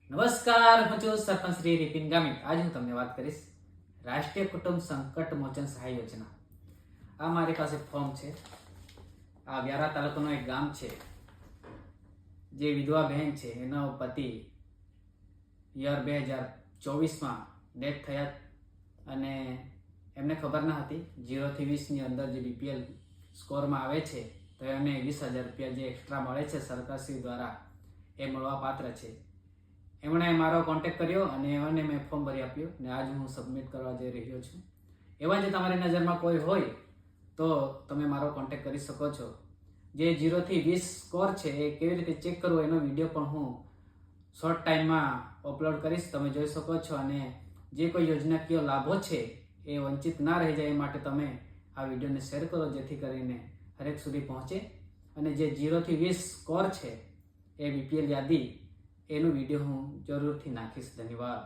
નમસ્કાર, હું છું સરપંચ શ્રી રિપિન ગામિત. આજે હું તમને વાત કરીશ રાષ્ટ્રીય કુટુંબ સંકટ મોચન સહાય યોજના. આ મારી પાસે ફોર્મ છે. આ વ્યારા તાલુકાનું એક ગામ છે. જે વિધવા બહેન છે એનો પતિ યર 2024માં ડેથ થયા અને એમને ખબર ન હતી 0 થી 20 ની અંદર જે બીપીએલ સ્કોરમાં આવે છે તો એને 20,000 રૂપિયા જે એક્સ્ટ્રા મળે છે સરકારશ્રી દ્વારા એ મળવા પાત્ર છે. એમણે મારો કોન્ટેક્ટ કર્યો અને એમને મેં ફોર્મ ભરી આપ્યું અને આજ હું સબમિટ કરવા જઈ રહ્યો છું. એવા જે તમારી નજરમાં કોઈ હોય તો તમે મારો કોન્ટેક્ટ કરી શકો છો. જે 0 થી 20 સ્કોર છે એ કેવી રીતે ચેક કરવો એનો વિડીયો પણ હું શોર્ટ ટાઈમમાં અપલોડ કરીશ, તમે જોઈ શકો છો. અને જે કોઈ યોજનાકીય લાભો છે એ વંચિત ના રહી જાય એ માટે તમે આ વિડીયોને શેર કરો, જેથી કરીને હરેક સુધી પહોંચે. અને જે 0 થી 20 સ્કોર છે એ બીપીએલ યાદી એનો વિડીયો હું જરૂરથી નાખીશ. ધન્યવાદ.